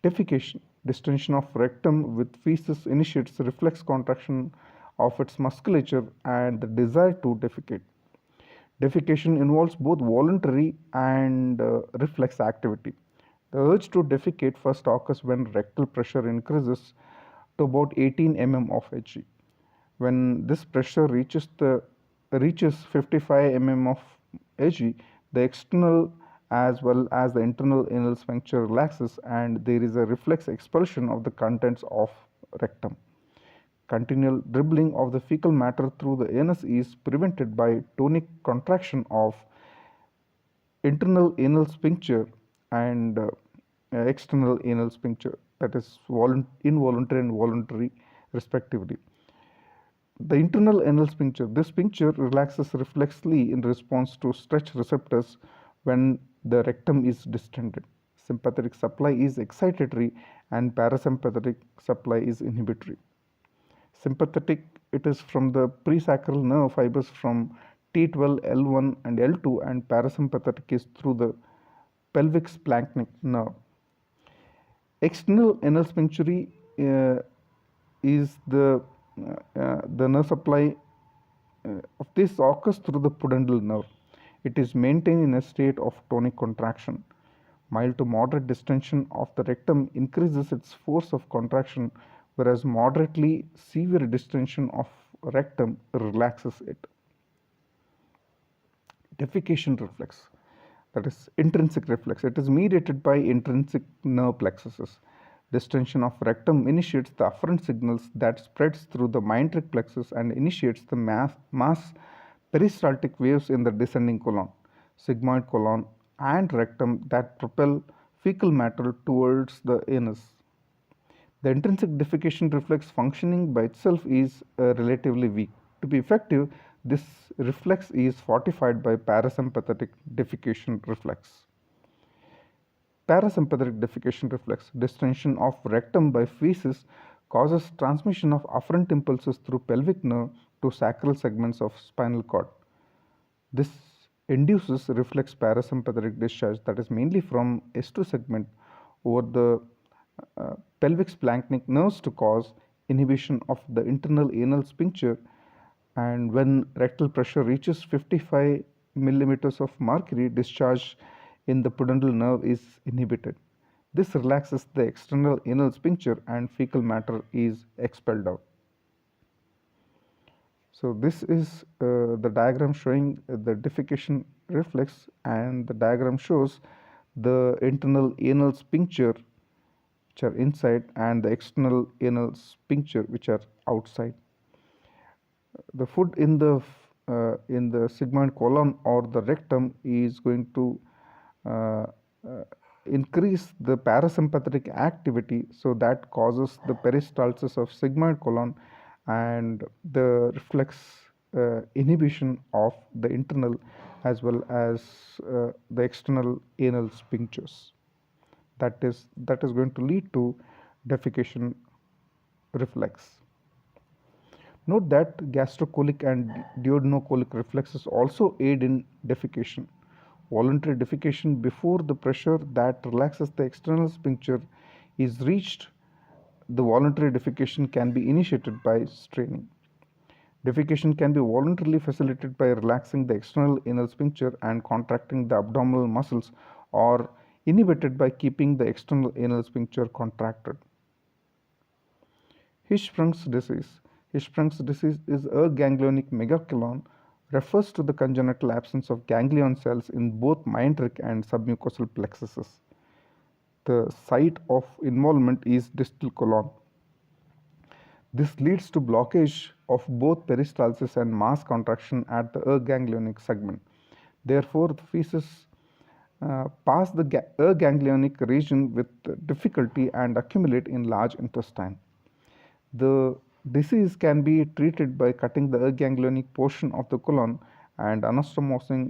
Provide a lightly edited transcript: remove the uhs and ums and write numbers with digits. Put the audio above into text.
Defecation. Distension of rectum with feces initiates reflex contraction of its musculature and the desire to defecate. Defecation involves both voluntary and reflex activity. The urge to defecate first occurs when rectal pressure increases to about 18 mm of Hg. When this pressure reaches 55 mm of Hg, the external as well as the internal anal sphincter relaxes and there is a reflex expulsion of the contents of rectum. Continual dribbling of the fecal matter through the anus is prevented by tonic contraction of internal anal sphincter and external anal sphincter, that is involuntary and voluntary respectively. The internal anal sphincter. This sphincter relaxes reflexly in response to stretch receptors when the rectum is distended. Sympathetic supply is excitatory and parasympathetic supply is inhibitory. Sympathetic, it is from the presacral nerve fibers from T12, L1 and L2, and parasympathetic is through the pelvic splanchnic nerve. External anal sphincter is the nerve supply of this occurs through the pudendal nerve. It is maintained in a state of tonic contraction. Mild to moderate distension of the rectum increases its force of contraction, whereas moderately severe distension of rectum relaxes it. Defecation reflex, that is intrinsic reflex. It is mediated by intrinsic nerve plexuses. Distension of rectum initiates the afferent signals that spreads through the myenteric plexus and initiates the mass peristaltic waves in the descending colon, sigmoid colon and rectum that propel fecal matter towards the anus. The intrinsic defecation reflex functioning by itself is relatively weak. To be effective, this reflex is fortified by parasympathetic defecation reflex. Parasympathetic defecation reflex. Distension of rectum by feces causes transmission of afferent impulses through pelvic nerve to sacral segments of spinal cord. This induces reflex parasympathetic discharge, that is mainly from S2 segment over the pelvic splanchnic nerves to cause inhibition of the internal anal sphincter, and when rectal pressure reaches 55 millimeters of mercury, discharge in the pudendal nerve is inhibited. This relaxes the external anal sphincter and fecal matter is expelled out. So this is the diagram showing the defecation reflex, and the diagram shows the internal anal sphincter which are inside and the external anal sphincter which are outside. The food in the sigmoid colon or the rectum is going to increase the parasympathetic activity, so that causes the peristalsis of sigmoid colon and the reflex inhibition of the internal as well as the external anal sphincters. That is going to lead to defecation reflex. Note that gastrocolic and duodenocolic reflexes also aid in defecation. Voluntary defecation before the pressure that relaxes the external sphincter is reached. The voluntary defecation can be initiated by straining. Defecation can be voluntarily facilitated by relaxing the external anal sphincter and contracting the abdominal muscles, or inhibited by keeping the external anal sphincter contracted. Hirschsprung's disease. Hirschsprung's disease is a ganglionic megacolon, refers to the congenital absence of ganglion cells in both myenteric and submucosal plexuses. The site of involvement is distal colon. This leads to blockage of both peristalsis and mass contraction at the ganglionic segment. Therefore, the feces pass the ganglionic region with difficulty and accumulate in large intestine. The disease can be treated by cutting the ganglionic portion of the colon and anastomosing